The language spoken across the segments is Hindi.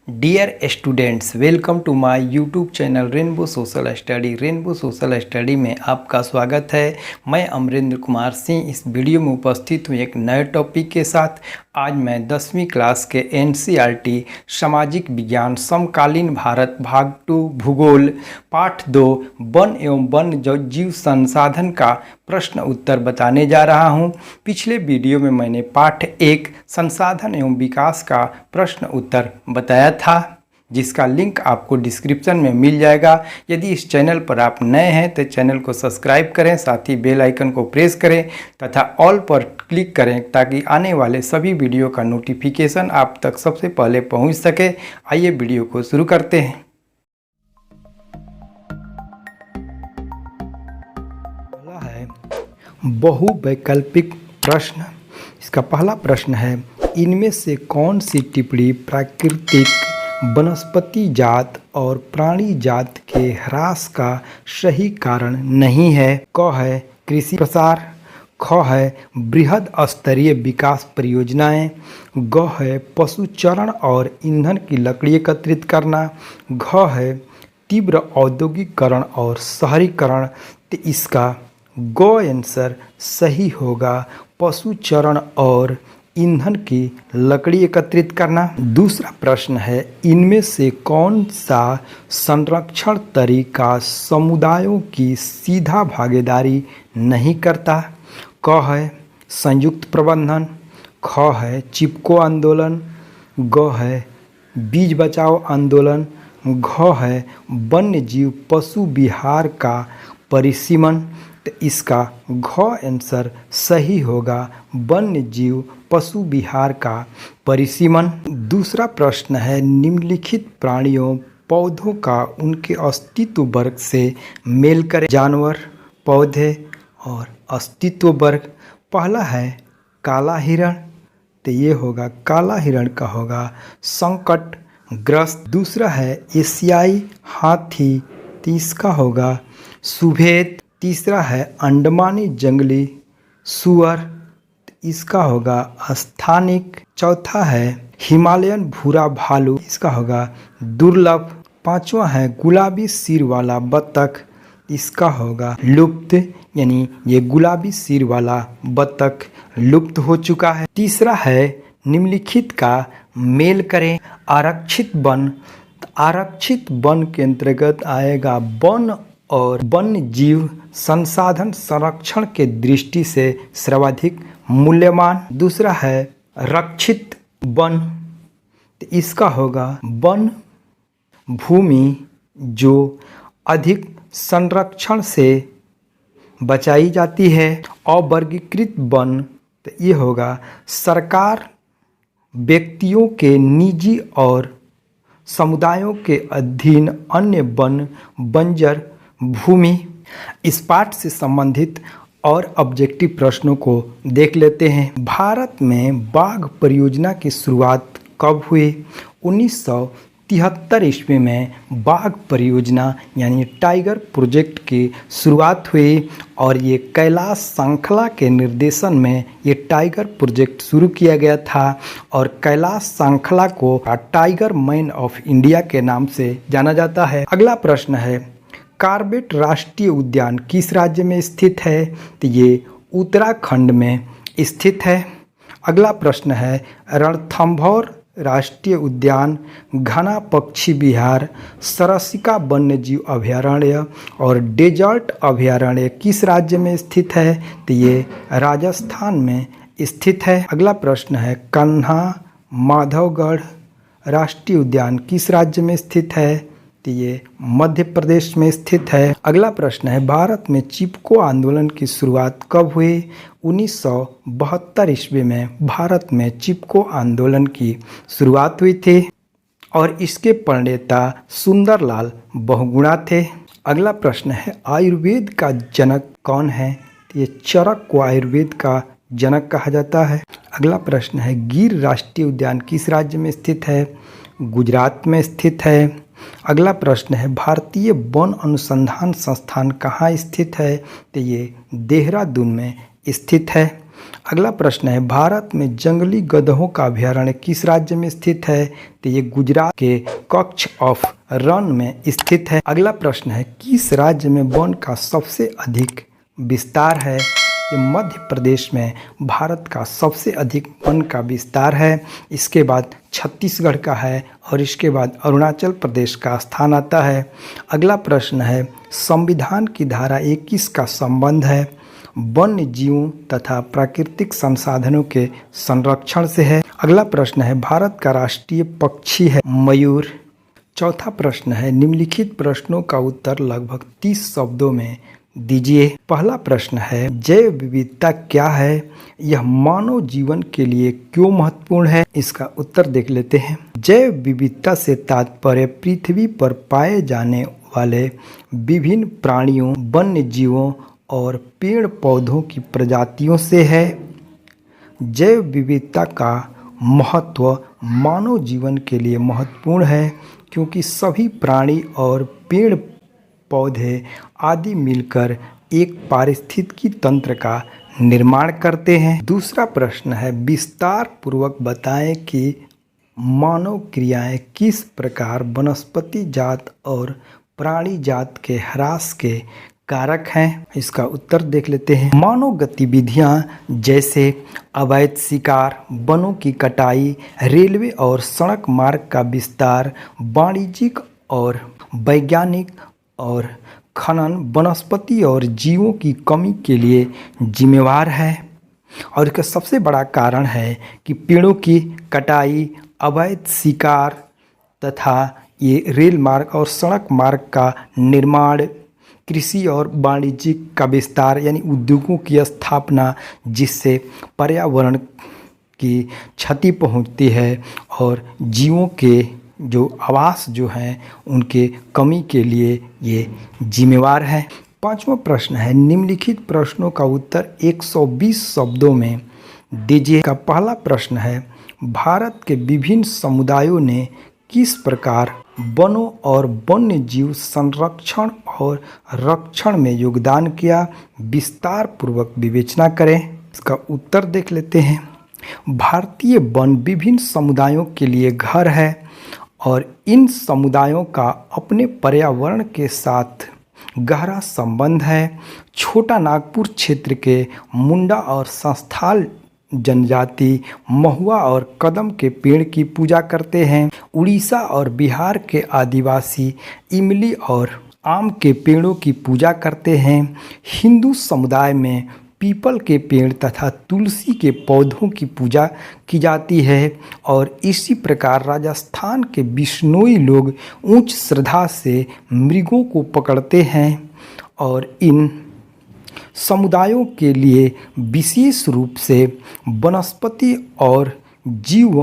Dear students, welcome to my YouTube channel rainbow social study. Rainbow social study में आपका स्वागत है। मैं अमरेंद्र कुमार सिंह इस वीडियो में उपस्थित हूँ एक नए टॉपिक के साथ। आज मैं 10वीं क्लास के एनसीईआरटी सामाजिक विज्ञान समकालीन भारत भाग 2 भूगोल पाठ 2 वन एवं वन्य जीव संसाधन का प्रश्न उत्तर बताने जा रहा हूं। पिछले वीडियो में मैंने पाठ 1 संसाधन एवं विकास का प्रश्न उत्तर बताया था, जिसका लिंक आपको डिस्क्रिप्शन में मिल जाएगा। यदि इस चैनल पर आप नए हैं तो चैनल को सब्सक्राइब करें, साथ ही बेल आइकन को प्रेस करें तथा ऑल पर क्लिक करें ताकि आने वाले सभी वीडियो का नोटिफिकेशन आप तक सबसे पहले पहुंच सके। आइए वीडियो को शुरू करते हैं। पहला है बहुवैकल्पिक प्रश्न। इसका पहला प्रश्न है, इनमें से कौन सी टिप्पणी प्राकृतिक वनस्पति जात और प्राणी जात के ह्रास का सही कारण नहीं है? क है कृषि प्रसार, ख है बृहद स्तरीय विकास परियोजनाएं, ग है पशुचरण और ईंधन की लकड़ी एकत्रित करना, घ है तीव्र औद्योगिकरण और शहरीकरण। तो इसका ग आंसर सही होगा, पशुचरण और ईंधन की लकड़ी एकत्रित करना। दूसरा प्रश्न है, इनमें से कौन सा संरक्षण तरीका समुदायों की सीधा भागीदारी नहीं करता? क है संयुक्त प्रबंधन, ख है चिपको आंदोलन, ग है बीज बचाओ आंदोलन, घ है वन्य जीव पशु विहार का परिसीमन। तो इसका घ आंसर सही होगा, वन्य जीव पशु विहार का परिसीमन। दूसरा प्रश्न है, निम्नलिखित प्राणियों पौधों का उनके अस्तित्व वर्ग से मेल करें। जानवर, पौधे और अस्तित्व वर्ग। पहला है काला हिरण, तो ये होगा काला हिरण का होगा संकट ग्रस्त। दूसरा है एशियाई हाथी, तो इसका होगा सुभेद। तीसरा है अंडमानी जंगली सुअर, इसका होगा स्थानिक। चौथा है हिमालयन भूरा भालू, इसका होगा दुर्लभ। पांचवा है गुलाबी सिर वाला बतख, इसका होगा लुप्त, यानी ये गुलाबी सिर वाला बतख लुप्त हो चुका है। तीसरा है निम्नलिखित का मेल करें। आरक्षित वन, आरक्षित वन के अंतर्गत आएगा वन और वन्य जीव संसाधन संरक्षण के दृष्टि से सर्वाधिक मूल्यवान। दूसरा है रक्षित वन, तो इसका होगा वन भूमि जो अधिक संरक्षण से बचाई जाती है। अवर्गीकृत वन, तो ये होगा सरकार व्यक्तियों के निजी और समुदायों के अधीन अन्य वन बंजर भूमि। इस पाठ से संबंधित और ऑब्जेक्टिव प्रश्नों को देख लेते हैं। भारत में बाघ परियोजना की शुरुआत कब हुई? 1973 ईस्वी में बाघ परियोजना यानी टाइगर प्रोजेक्ट की शुरुआत हुई और ये कैलाश सांखला के निर्देशन में ये टाइगर प्रोजेक्ट शुरू किया गया था और कैलाश सांखला को टाइगर मैन ऑफ इंडिया के नाम से जाना जाता है। अगला प्रश्न है, कॉर्बेट राष्ट्रीय उद्यान किस राज्य में स्थित है? तो ये उत्तराखंड में स्थित है। अगला प्रश्न है, रणथंभौर राष्ट्रीय उद्यान, घना पक्षी विहार, सरसिका वन्यजीव अभयारण्य और डेजर्ट अभयारण्य किस राज्य में स्थित है? तो ये राजस्थान में स्थित है। अगला प्रश्न है, कन्हा माधवगढ़ राष्ट्रीय उद्यान किस राज्य में स्थित है? तो ये मध्य प्रदेश में स्थित है। अगला प्रश्न है, भारत में चिपको आंदोलन की शुरुआत कब हुई? 1972 ईस्वी में भारत में चिपको आंदोलन की शुरुआत हुई थी और इसके प्रणेता सुंदरलाल बहुगुणा थे। अगला प्रश्न है, आयुर्वेद का जनक कौन है? तो ये चरक को आयुर्वेद का जनक कहा जाता है। अगला प्रश्न है, गिर राष्ट्रीय उद्यान किस राज्य में स्थित है? गुजरात में स्थित है। अगला प्रश्न है, भारतीय वन अनुसंधान संस्थान कहाँ स्थित है? तो ये देहरादून में स्थित है। अगला प्रश्न है, भारत में जंगली गधों का अभयारण्य किस राज्य में स्थित है? तो ये गुजरात के कच्छ ऑफ रण में स्थित है। अगला प्रश्न है, किस राज्य में वन का सबसे अधिक विस्तार है? ये मध्य प्रदेश में भारत का सबसे अधिक वन का विस्तार है। इसके बाद छत्तीसगढ़ का है और इसके बाद अरुणाचल प्रदेश का स्थान आता है। अगला प्रश्न है, संविधान की धारा 21 का संबंध है वन्य जीवों तथा प्राकृतिक संसाधनों के संरक्षण से है। अगला प्रश्न है, भारत का राष्ट्रीय पक्षी है मयूर। चौथा प्रश्न है, निम्नलिखित प्रश्नों का उत्तर लगभग 30 शब्दों में दीजिए। पहला प्रश्न है, जैव विविधता क्या है? यह मानव जीवन के लिए क्यों महत्वपूर्ण है? इसका उत्तर देख लेते हैं। जैव विविधता से तात्पर्य पृथ्वी पर पाए जाने वाले विभिन्न प्राणियों, वन्य जीवों और पेड़ पौधों की प्रजातियों से है। जैव विविधता का महत्व मानव जीवन के लिए महत्वपूर्ण है क्योंकि सभी प्राणी और पेड़ पौधे आदि मिलकर एक पारिस्थितिकी तंत्र का निर्माण करते हैं। दूसरा प्रश्न है, विस्तार पूर्वक बताएं कि मानव क्रियाएं किस प्रकार वनस्पति जात और प्राणी जात के ह्रास के कारक हैं। इसका उत्तर देख लेते हैं। मानव गतिविधियां जैसे अवैध शिकार, वनों की कटाई, रेलवे और सड़क मार्ग का विस्तार, वाणिज्यिक और वैज्ञानिक और खनन वनस्पति और जीवों की कमी के लिए जिम्मेवार है। और इसका सबसे बड़ा कारण है कि पेड़ों की कटाई, अवैध शिकार तथा ये रेल मार्ग और सड़क मार्ग का निर्माण, कृषि और वाणिज्य का विस्तार यानी उद्योगों की स्थापना, जिससे पर्यावरण की क्षति पहुंचती है और जीवों के जो आवास जो हैं उनके कमी के लिए ये जिम्मेवार है। पांचवा प्रश्न है, निम्नलिखित प्रश्नों का उत्तर 120 शब्दों में दीजिए। का पहला प्रश्न है, भारत के विभिन्न समुदायों ने किस प्रकार वनों और वन्य जीव संरक्षण और रक्षण में योगदान किया? विस्तार पूर्वक विवेचना करें। इसका उत्तर देख लेते हैं। भारतीय वन विभिन्न समुदायों के लिए घर है और इन समुदायों का अपने पर्यावरण के साथ गहरा संबंध है। छोटा नागपुर क्षेत्र के मुंडा और संस्थाल जनजाति महुआ और कदम के पेड़ की पूजा करते हैं। उड़ीसा और बिहार के आदिवासी इमली और आम के पेड़ों की पूजा करते हैं। हिंदू समुदाय में पीपल के पेड़ तथा तुलसी के पौधों की पूजा की जाती है और इसी प्रकार राजस्थान के बिश्नोई लोग उच्च श्रद्धा से मृगों को पकड़ते हैं और इन समुदायों के लिए विशेष रूप से वनस्पति और जीव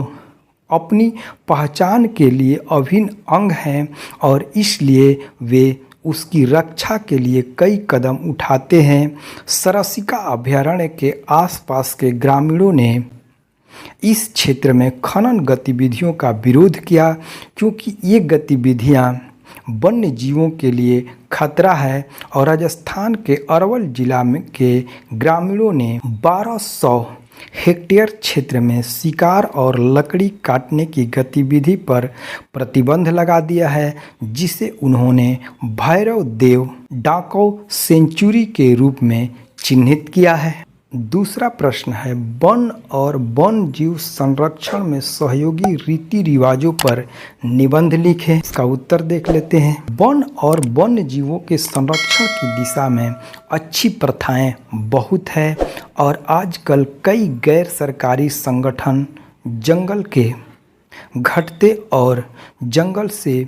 अपनी पहचान के लिए अभिन्न अंग हैं और इसलिए वे उसकी रक्षा के लिए कई कदम उठाते हैं। सरसिका अभयारण्य के आसपास के ग्रामीणों ने इस क्षेत्र में खनन गतिविधियों का विरोध किया क्योंकि ये गतिविधियां वन्य जीवों के लिए खतरा है और राजस्थान के अरवल जिला में के ग्रामीणों ने 1200 हेक्टेयर क्षेत्र में शिकार और लकड़ी काटने की गतिविधि पर प्रतिबंध लगा दिया है, जिसे उन्होंने भैरव देव डाकौ सेंचुरी के रूप में चिन्हित किया है। दूसरा प्रश्न है, वन और वन जीव संरक्षण में सहयोगी रीति रिवाजों पर निबंध लिखें। इसका उत्तर देख लेते हैं। वन और वन्य जीवों के संरक्षण की दिशा में अच्छी प्रथाएं बहुत है और आजकल कई गैर सरकारी संगठन जंगल के घटते और जंगल से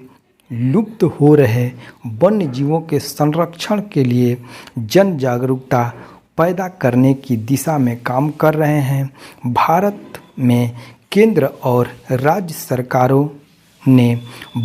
लुप्त हो रहे वन्य जीवों के संरक्षण के लिए जन जागरूकता पैदा करने की दिशा में काम कर रहे हैं। भारत में केंद्र और राज्य सरकारों ने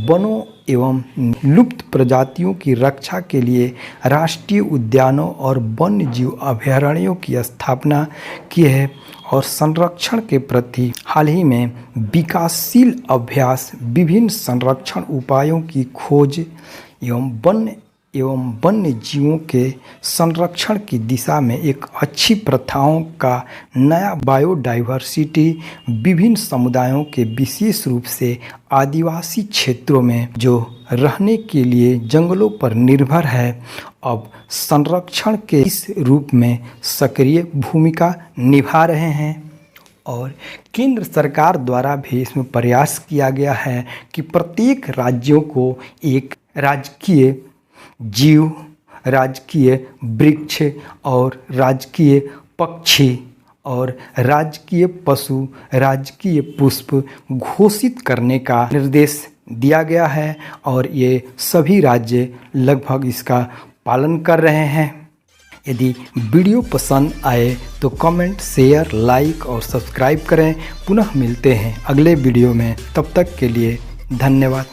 वनों एवं लुप्त प्रजातियों की रक्षा के लिए राष्ट्रीय उद्यानों और वन्य जीव अभयारण्यों की स्थापना की है और संरक्षण के प्रति हाल ही में विकासशील अभ्यास, विभिन्न संरक्षण उपायों की खोज एवं वन्य एवं वन्य जीवों के संरक्षण की दिशा में एक अच्छी प्रथाओं का नया बायोडाइवर्सिटी विभिन्न समुदायों के विशेष रूप से आदिवासी क्षेत्रों में जो रहने के लिए जंगलों पर निर्भर है, अब संरक्षण के इस रूप में सक्रिय भूमिका निभा रहे हैं। और केंद्र सरकार द्वारा भी इसमें प्रयास किया गया है कि प्रत्येक राज्यों को एक राजकीय जीव, राजकीय वृक्ष और राजकीय पक्षी और राजकीय पशु, राजकीय पुष्प घोषित करने का निर्देश दिया गया है और ये सभी राज्य लगभग इसका पालन कर रहे हैं। यदि वीडियो पसंद आए तो कमेंट, शेयर, लाइक और सब्सक्राइब करें। पुनः मिलते हैं अगले वीडियो में, तब तक के लिए धन्यवाद।